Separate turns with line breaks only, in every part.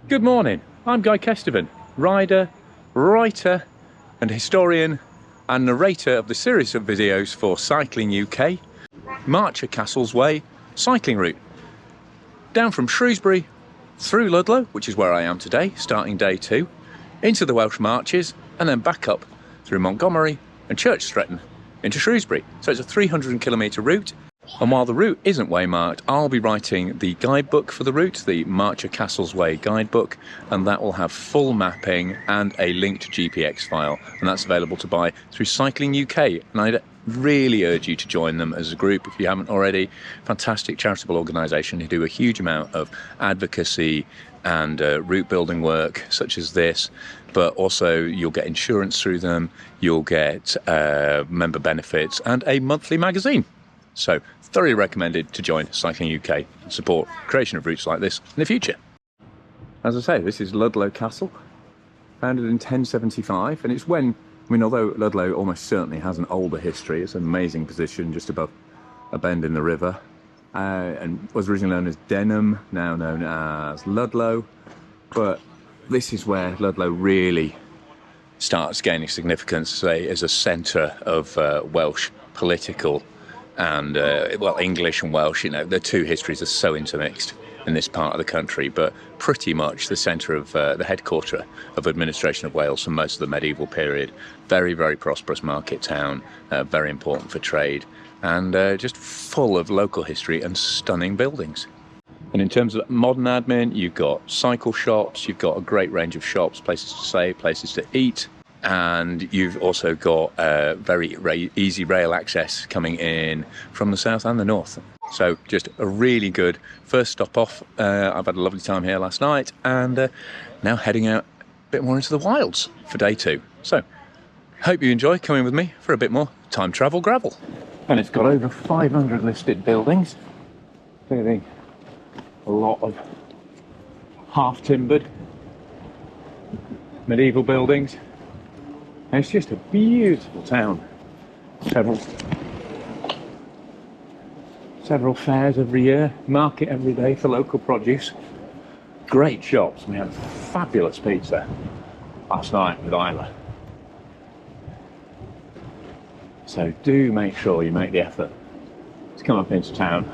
Good morning, I'm Guy Kesteven, rider, writer and historian and narrator of the series of videos for Cycling UK, Marcher Castle's Way cycling route. Down from Shrewsbury, through Ludlow, which is where I am today, starting day 2, into the Welsh Marches and then back up through Montgomery and Church Stretton into Shrewsbury. So it's a 300-kilometre route. And while the route isn't waymarked, I'll be writing the guidebook for the route, the Marcher Castle's Way guidebook, and that will have full mapping and a linked GPX file, and that's available to buy through Cycling UK. And I'd really urge you to join them as a group if you haven't already. Fantastic charitable organisation who do a huge amount of advocacy and route building work such as this, but also you'll get insurance through them, you'll get member benefits and a monthly magazine. So, thoroughly recommended to join Cycling UK and support creation of routes like this in the future. As I say, this is Ludlow Castle, founded in 1075, and it's when, although Ludlow almost certainly has an older history, it's an amazing position just above a bend in the river, and was originally known as Denham, now known as Ludlow, but this is where Ludlow really starts gaining significance, say, as a centre of Welsh political and well, English and Welsh, the two histories are so intermixed in this part of the country, but pretty much the centre of the headquarter of administration of Wales for most of the medieval period. Very, very prosperous market town, very important for trade, and just full of local history and stunning buildings. And in terms of modern admin, you've got cycle shops, you've got a great range of shops, places to stay, places to eat, and you've also got very easy rail access coming in from the south and the north. So just a really good first stop off. I've had a lovely time here last night, and now heading out a bit more into the wilds for day 2. So hope you enjoy coming with me for a bit more time travel gravel. And it's got over 500 listed buildings, including a lot of half-timbered medieval buildings. And it's just a beautiful town. Several fairs every year, market every day for local produce. Great shops. We had fabulous pizza last night with Isla. So do make sure you make the effort to come up into town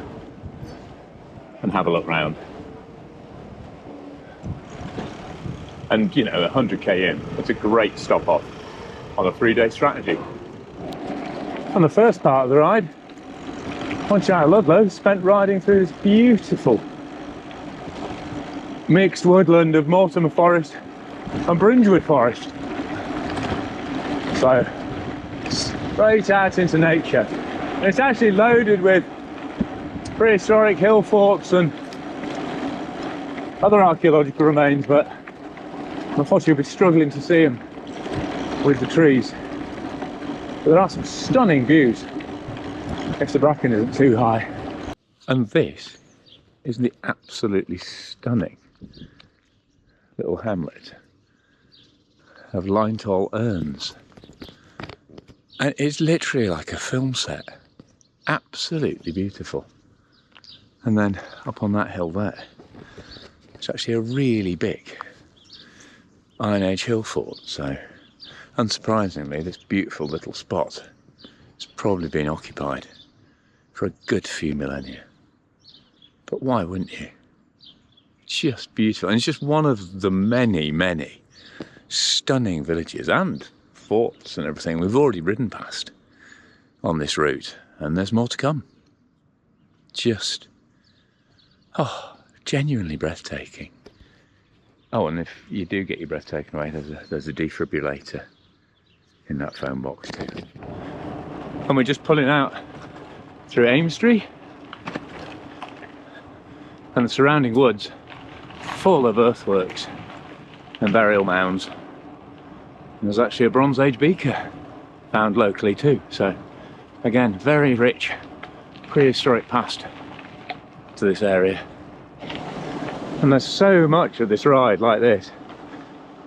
and have a look round. And 100k in, it's a great stop off on a 3-day strategy. On the first part of the ride, once you're out of Ludlow, spent riding through this beautiful mixed woodland of Mortimer forest and Bringewood forest. So, straight out into nature. And it's actually loaded with prehistoric hill forts and other archaeological remains, but unfortunately you'll be struggling to see them with the trees. But there are some stunning views if the bracken isn't too high. And this is the absolutely stunning little hamlet of line-tall urns. And it's literally like a film set. Absolutely beautiful. And then up on that hill there, it's actually a really big Iron Age hill fort, so unsurprisingly, this beautiful little spot has probably been occupied for a good few millennia. But why wouldn't you? Just beautiful. And it's just one of the many, many stunning villages and forts and everything we've already ridden past on this route. And there's more to come. Just, genuinely breathtaking. Oh, and if you do get your breath taken away, there's a defibrillator in that phone box too. And we're just pulling out through Amesbury and the surrounding woods, full of earthworks and burial mounds. And there's actually a Bronze Age beaker found locally too. So again, very rich prehistoric past to this area. And there's so much of this ride like this.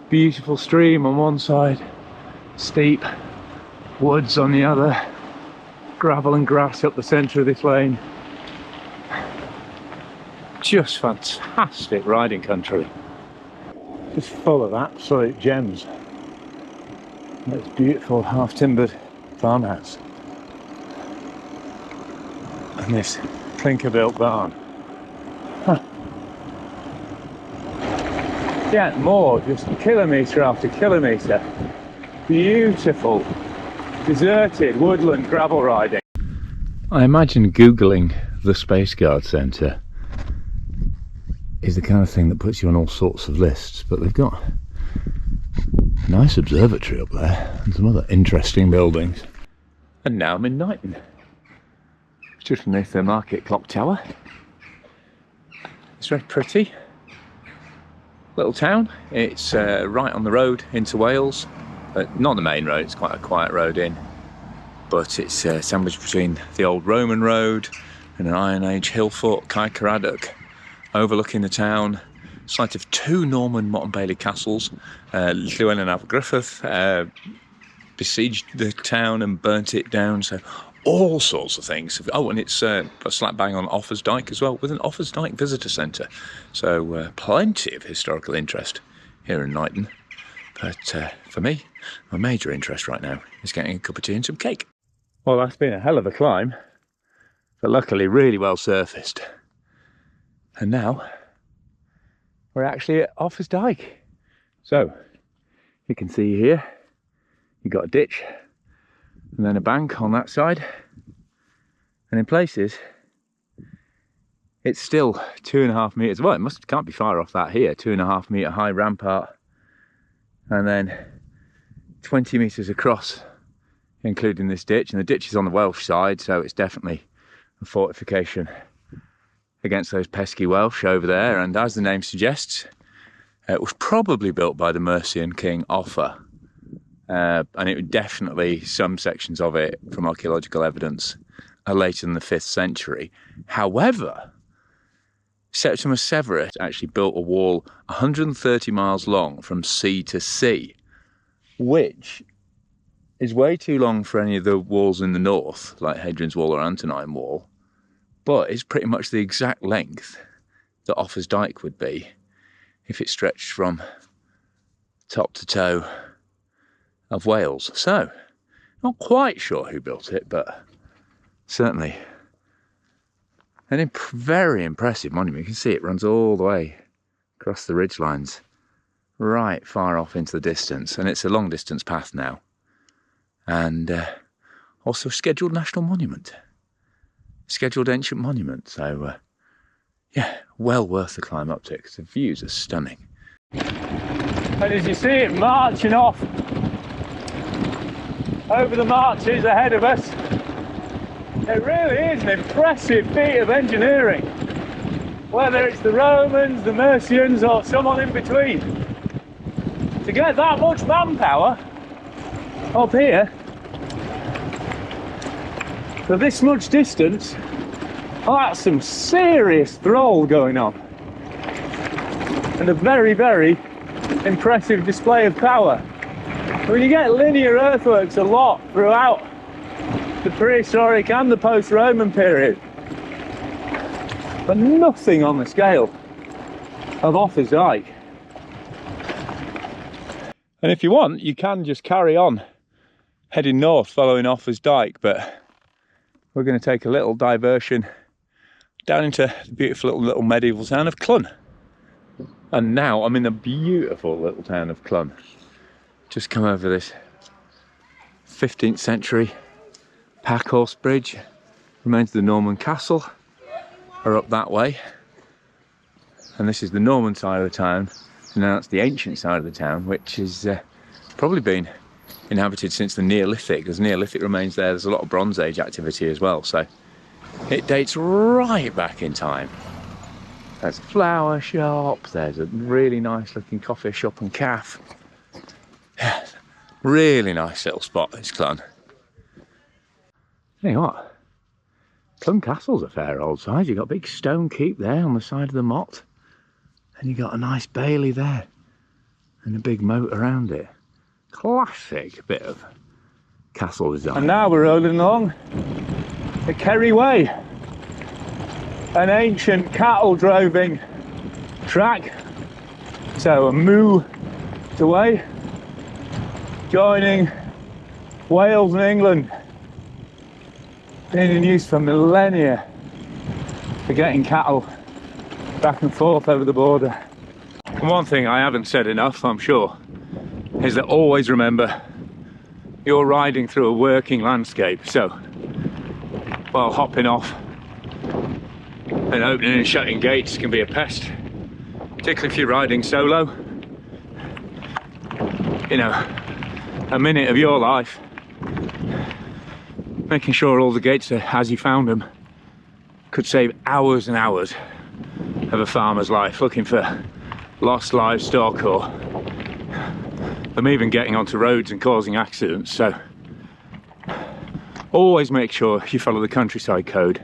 Beautiful stream on one side, steep woods on the other, gravel and grass up the centre of this lane. Just fantastic riding country. Just full of absolute gems. This beautiful half-timbered farmhouse. And this clinker-built barn. Huh. Yeah, more, just kilometre after kilometre. Beautiful, deserted woodland gravel riding. I imagine Googling the Space Guard Centre is the kind of thing that puts you on all sorts of lists, but they've got a nice observatory up there and some other interesting buildings. And now I'm in Knighton, just beneath the market clock tower. It's very pretty little town. It's right on the road into Wales, but not the main road, it's quite a quiet road in, but it's sandwiched between the old Roman road and an Iron Age hill fort, Caercaradoc, overlooking the town, site of two Norman Montgomery castles. Llywelyn and Abergriffith besieged the town and burnt it down, so all sorts of things. Oh, and it's a slap bang on Offa's Dyke as well, with an Offa's Dyke visitor centre, so plenty of historical interest here in Knighton. But for me, my major interest right now is getting a cup of tea and some cake. Well, that's been a hell of a climb, but luckily really well surfaced. And now we're actually at Offa's Dyke. So you can see here, you've got a ditch and then a bank on that side. And in places, it's still 2.5 metres, well, it can't be far off that here, 2.5 metre high rampart. And then 20 metres across, including this ditch. And the ditch is on the Welsh side, so it's definitely a fortification against those pesky Welsh over there. And as the name suggests, it was probably built by the Mercian king Offa. And it would definitely, some sections of it from archaeological evidence are later than the 5th century. However, Septimus Severus actually built a wall 130 miles long from sea to sea, which is way too long for any of the walls in the north, like Hadrian's Wall or Antonine Wall, but it's pretty much the exact length that Offa's Dyke would be if it stretched from top to toe of Wales. So, not quite sure who built it, but certainly a very impressive monument. You can see it runs all the way across the ridge lines, right far off into the distance, and it's a long distance path now, and also a scheduled national monument, scheduled ancient monument. So yeah, well worth the climb up to it because the views are stunning. And as you see it marching off over the marches ahead of us, it really is an impressive feat of engineering, whether it's the Romans, the Mercians, or someone in between. To get that much manpower up here for this much distance, oh, that's some serious thrall going on, and a very, very impressive display of power. When you get linear earthworks a lot throughout the prehistoric and the post-Roman period, but nothing on the scale of Offa's Dyke. And if you want, you can just carry on heading north following Offa's Dyke, but we're going to take a little diversion down into the beautiful little medieval town of Clun. And now I'm in the beautiful little town of Clun. Just come over this 15th century packhorse bridge, remains of the Norman Castle, are up that way. And this is the Norman side of the town, and now it's the ancient side of the town, which has probably been inhabited since the Neolithic. There's Neolithic remains there, there's a lot of Bronze Age activity as well, so it dates right back in time. There's a flower shop, there's a really nice looking coffee shop and cafe. Yeah, really nice little spot, this Clun. Tell you what, Clun Castle's a fair old size. You've got a big stone keep there on the side of the motte, and you've got a nice bailey there, and a big moat around it. Classic bit of castle design. And now we're rolling along the Kerry Way, an ancient cattle droving track So a Moo-torway, joining Wales and England, been in use for millennia for getting cattle back and forth over the border. And one thing I haven't said enough, I'm sure, is that always remember you're riding through a working landscape. So while hopping off and opening and shutting gates can be a pest, particularly if you're riding solo. You know, a minute of your life making sure all the gates are as you found them could save hours and hours of a farmer's life looking for lost livestock, or them even getting onto roads and causing accidents. So always make sure you follow the countryside code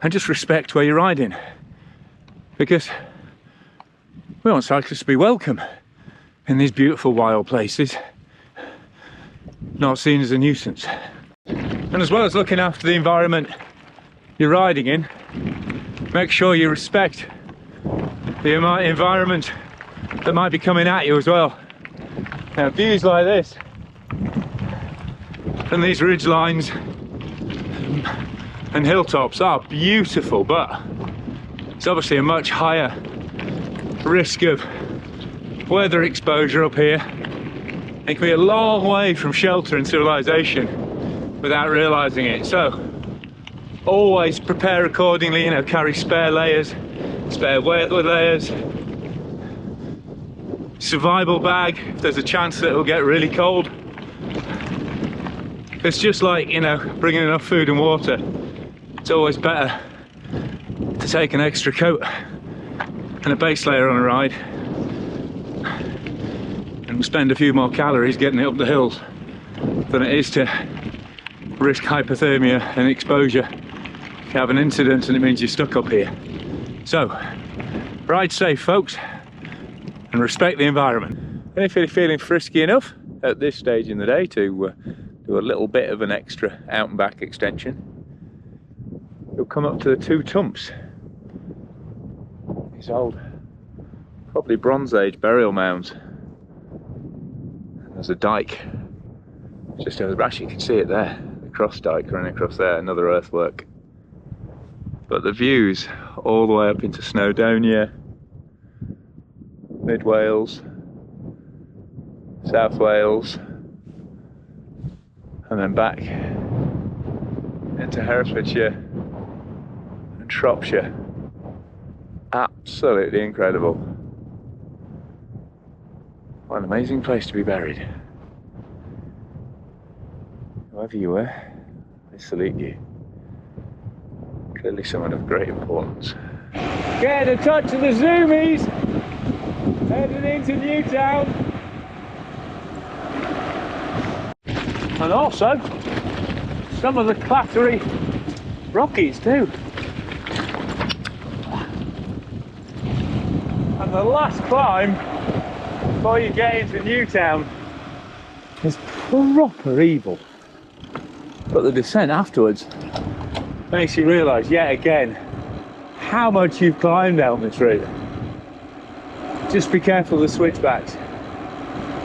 and just respect where you're riding, because we want cyclists to be welcome in these beautiful wild places, not seen as a nuisance. And as well as looking after the environment you're riding in, make sure you respect the environment that might be coming at you as well. Now, views like this from these ridge lines and hilltops are beautiful, but it's obviously a much higher risk of weather exposure up here. It can be a long way from shelter and civilization without realizing it. So always prepare accordingly, you know, carry spare layers, spare weather layers, survival bag if there's a chance that it'll get really cold. It's just like, you know, bringing enough food and water. It's always better to take an extra coat and a base layer on a ride and spend a few more calories getting it up the hills than it is to risk hypothermia and exposure if you have an incident and it means you're stuck up here. So ride safe, folks, and respect the environment. And if you're feeling frisky enough at this stage in the day to do a little bit of an extra out and back extension, you'll come up to the two tumps. These old, probably Bronze Age burial mounds. And there's a dyke just over, actually you can see it there, the cross dyke running across there, another earthwork. But the views all the way up into Snowdonia, Mid Wales, South Wales, and then back into Herefordshire and Shropshire. Absolutely incredible. What an amazing place to be buried. Whoever you were, I salute you. Clearly someone of great importance. Get a touch of the zoomies! Heading into Newtown. And also some of the clattery Rockies too. And the last climb before you get into Newtown is proper evil. But the descent afterwards makes you realise yet again how much you've climbed down this route. Just be careful of the switchbacks.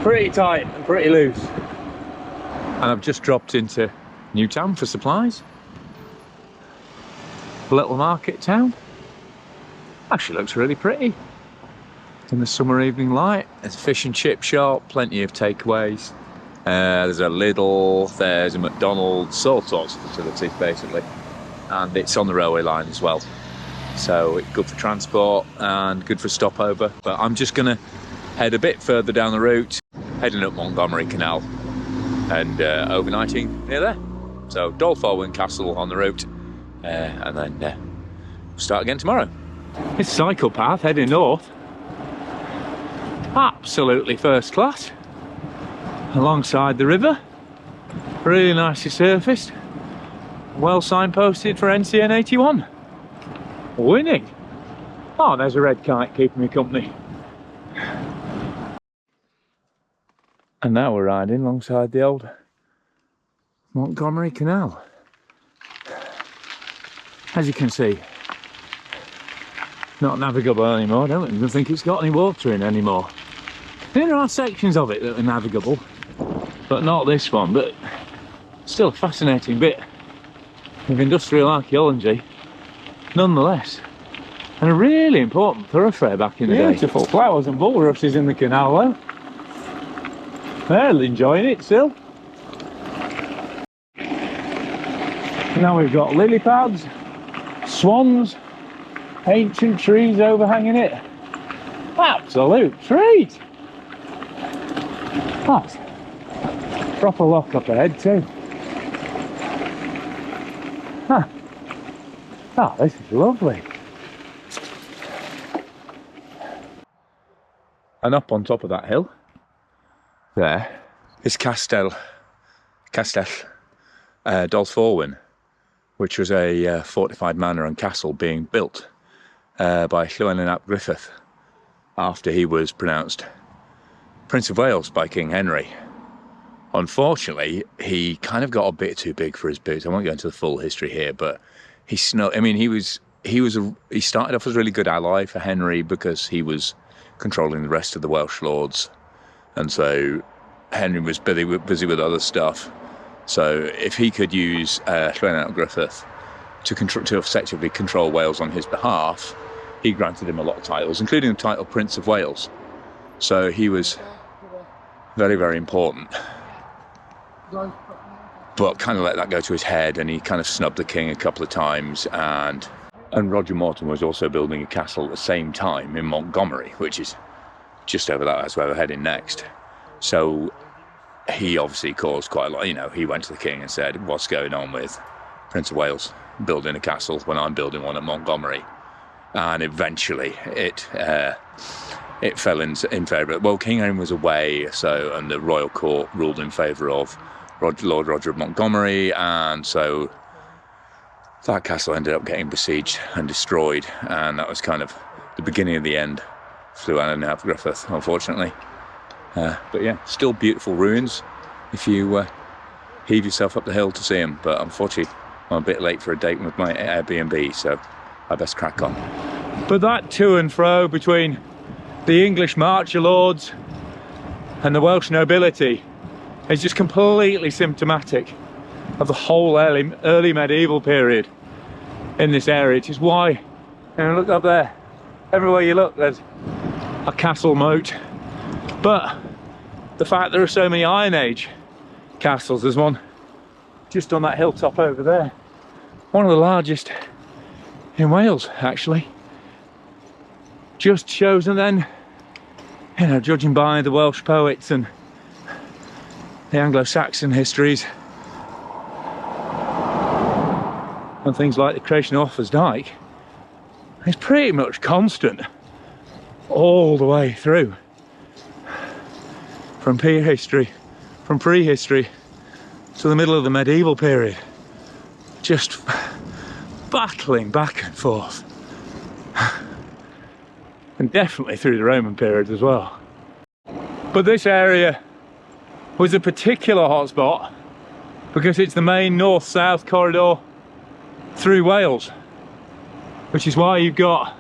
Pretty tight and pretty loose. And I've just dropped into Newtown for supplies. A little market town. Actually looks really pretty. In the summer evening light. There's a fish and chip shop, plenty of takeaways. There's a Lidl, there's a McDonald's, all sorts of facilities basically. And it's on the railway line as well. So it's good for transport and good for stopover. But I'm just gonna head a bit further down the route, heading up Montgomery Canal and overnighting near there. So Dolforwyn Castle on the route, and then we'll start again tomorrow. This cycle path heading north, absolutely first class, alongside the river, really nicely surfaced, well signposted for NCN 81. Winning! Oh, there's a red kite keeping me company. And now we're riding alongside the old Montgomery Canal. As you can see, not navigable anymore. I don't even think it's got any water in anymore. There are sections of it that are navigable, but not this one. But still a fascinating bit of industrial archaeology nonetheless, and a really important thoroughfare back in the day. Beautiful flowers and bulrushes in the canal though. They're enjoying it still. Now we've got lily pads, swans, ancient trees overhanging it. Absolute treat! That's proper lock up ahead too. Ah, oh, this is lovely. And up on top of that hill, there is Dolforwyn, which was a fortified manor and castle being built by Llywelyn ap Griffith after he was pronounced Prince of Wales by King Henry. Unfortunately, he kind of got a bit too big for his boots. I won't go into the full history here, but he started off as a really good ally for Henry because he was controlling the rest of the Welsh lords, and so Henry was busy with other stuff. So if he could use Llywelyn ap Griffith to effectively control Wales on his behalf, he granted him a lot of titles, including the title Prince of Wales. So he was very, very important. But kind of let that go to his head, and he kind of snubbed the king a couple of times, and Roger Mortimer was also building a castle at the same time in Montgomery, which is just over that. That's where we're heading next. So he obviously caused quite a lot. You know, he went to the king and said, "What's going on with Prince of Wales building a castle when I'm building one at Montgomery?" And eventually it fell in favour. Well, King Henry was away, and the royal court ruled in favour of Lord Roger of Montgomery, and so that castle ended up getting besieged and destroyed, and that was kind of the beginning of the end for Llywelyn ap Griffith, unfortunately. But yeah, still beautiful ruins if you heave yourself up the hill to see them, but unfortunately I'm a bit late for a date with my Airbnb, so I best crack on. But that to and fro between the English marcher lords and the Welsh nobility is just completely symptomatic of the whole early medieval period in this area, which is why, you know, look up there, everywhere you look there's a castle moat. But the fact there are so many Iron Age castles, there's one just on that hilltop over there, one of the largest in Wales actually, just shows. And then, you know, judging by the Welsh poets and the Anglo-Saxon histories and things like the creation of Offa's Dyke, it's pretty much constant all the way through, from prehistory to the middle of the medieval period, just battling back and forth, and definitely through the Roman period as well. But this area was a particular hotspot because it's the main north-south corridor through Wales, which is why you've got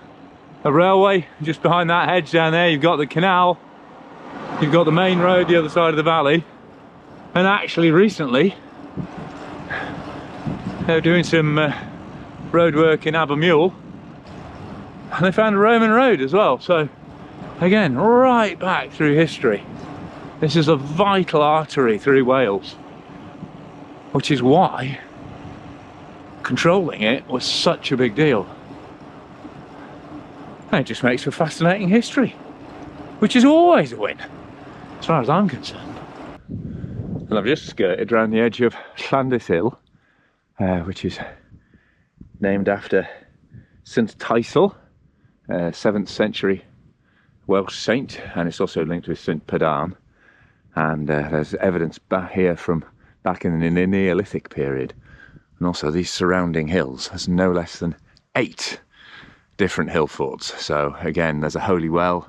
a railway just behind that hedge down there, you've got the canal, you've got the main road the other side of the valley, and actually recently they were doing some road work in Abermule and they found a Roman road as well. So again, right back through history, this is a vital artery through Wales, which is why controlling it was such a big deal. And it just makes for fascinating history, which is always a win as far as I'm concerned. And I've just skirted around the edge of Llandys Hill, which is named after St Teithel, 7th century Welsh saint, and it's also linked with St Pedan. And there's evidence back here from back in the Neolithic period, and also these surrounding hills. There's no less than 8 different hill forts. So again, there's a holy well.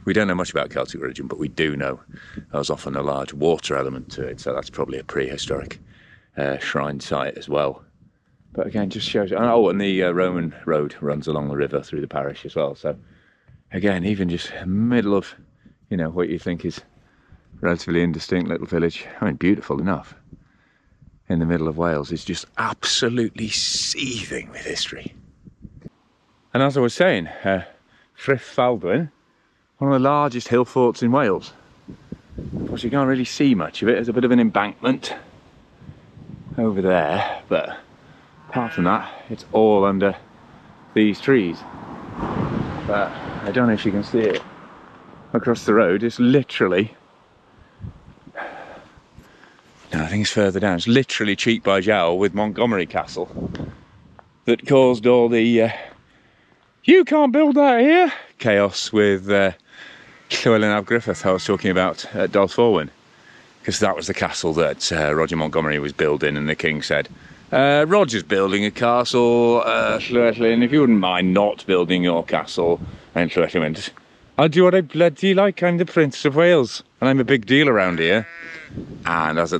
We don't know much about Celtic religion, but we do know there was often a large water element to it, so that's probably a prehistoric shrine site as well. But again, just shows. Oh, and the Roman road runs along the river through the parish as well. So again, even just middle of, you know, what you think is relatively indistinct little village. I mean, beautiful enough. In the middle of Wales is just absolutely seething with history. And as I was saying, Presteigne, one of the largest hill forts in Wales. Of course, you can't really see much of it. There's a bit of an embankment over there, but apart from that, it's all under these trees. But I don't know if you can see it. Across the road, it's literally, no, I think it's further down. It's literally cheek by jowl with Montgomery Castle that caused all the you can't build that here chaos with Llewellyn ap Griffith I was talking about at Dolforwyn, because that was the castle that Roger Montgomery was building, and the king said, Roger's building a castle, Llewellyn, if you wouldn't mind not building your castle. And Llewellyn went, I'll do what I bloody like, I'm the Prince of Wales and I'm a big deal around here. And as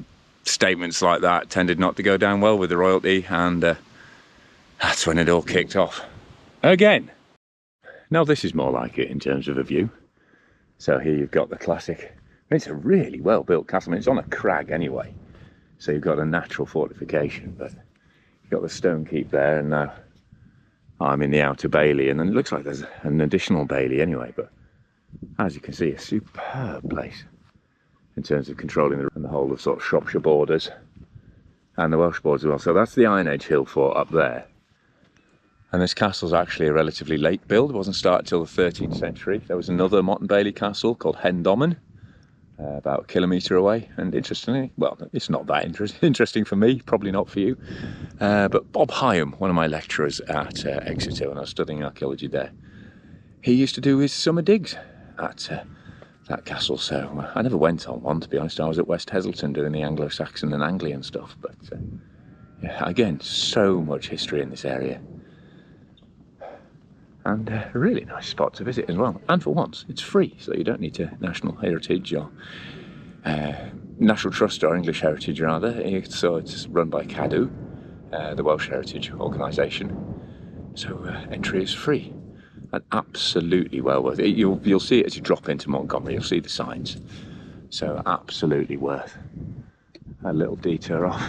statements like that tended not to go down well with the royalty, and that's when it all kicked off again. Now this is more like it in terms of a view. So here you've got the classic, I mean, it's a really well built castle. I mean, it's on a crag anyway, so you've got a natural fortification, but you've got the stone keep there, and now I'm in the outer bailey, and then it looks like there's an additional bailey anyway, but as you can see, a superb place in terms of controlling the whole of sort of Shropshire borders and the Welsh borders as well. So that's the Iron Age hill fort up there. And this castle's actually a relatively late build. It wasn't started till the 13th century. There was another Motte and Bailey castle called Hendomen, about a kilometre away. And interestingly, well, it's not that interesting for me, probably not for you, but Bob Hyam, one of my lecturers at Exeter when I was studying archaeology there, he used to do his summer digs at that castle. So I never went on one, to be honest. I was at West Heselton doing the Anglo-Saxon and Anglian stuff. But yeah, again, so much history in this area. And a really nice spot to visit as well. And for once, it's free, so you don't need to National Heritage or National Trust or English Heritage rather. So it's run by Cadw, the Welsh Heritage organisation. So entry is free. And absolutely well worth it. You'll see it as you drop into Montgomery. You'll see the signs. So absolutely worth a little detour off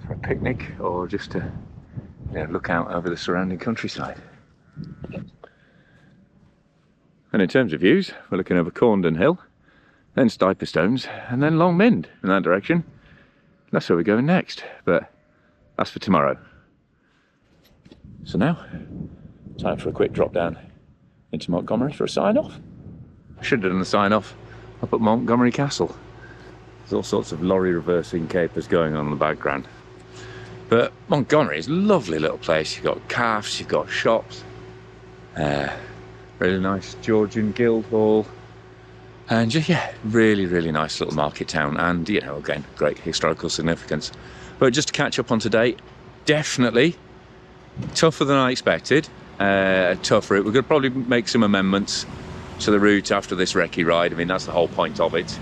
for a picnic, or just to, you know, look out over the surrounding countryside. And in terms of views, we're looking over Corndon Hill, then Stiperstones, and then Longmynd in that direction. That's where we're going next, but that's for tomorrow. So now, time for a quick drop down into Montgomery for a sign-off. I should have done the sign-off up at Montgomery Castle. There's all sorts of lorry reversing capers going on in the background. But Montgomery is a lovely little place. You've got calves, you've got shops, really nice Georgian Guildhall, and just, yeah, really, really nice little market town, and, you know, again, great historical significance. But just to catch up on today, definitely tougher than I expected. A tough route. We're going to probably make some amendments to the route after this recce ride. I mean, that's the whole point of it.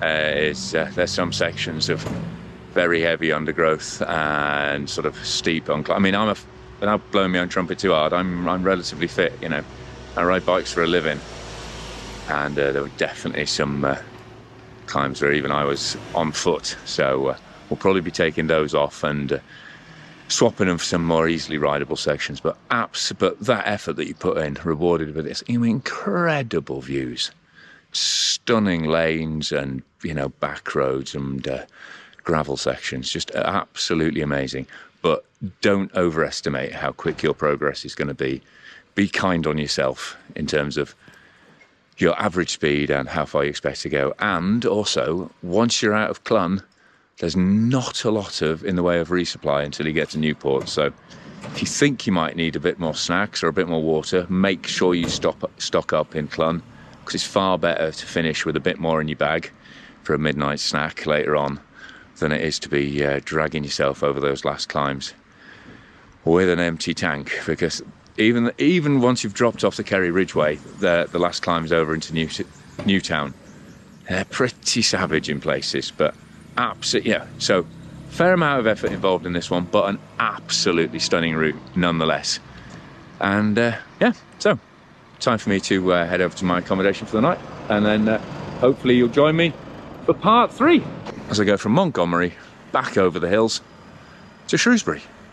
There's some sections of very heavy undergrowth and sort of steep on. I mean, without blowing my own trumpet too hard, I'm relatively fit. You know, I ride bikes for a living, and there were definitely some climbs where even I was on foot. So we'll probably be taking those off and swapping them for some more easily rideable sections. But that effort that you put in, rewarded with this, incredible views, stunning lanes, and, you know, back roads and gravel sections, just absolutely amazing. But don't overestimate how quick your progress is going to be. Be kind on yourself in terms of your average speed and how far you expect to go. And also, once you're out of Clun, there's not a lot in the way of resupply until you get to Newport. So if you think you might need a bit more snacks or a bit more water, make sure you stock up in Clun, because it's far better to finish with a bit more in your bag for a midnight snack later on than it is to be dragging yourself over those last climbs with an empty tank. Because even once you've dropped off the Kerry Ridgeway, the last climbs over into Newtown, they're pretty savage in places, but absolutely, yeah. So Fair amount of effort involved in this one, but an absolutely stunning route nonetheless. And yeah, so time for me to head over to my accommodation for the night, and then hopefully you'll join me for part 3 as I go from Montgomery back over the hills to Shrewsbury.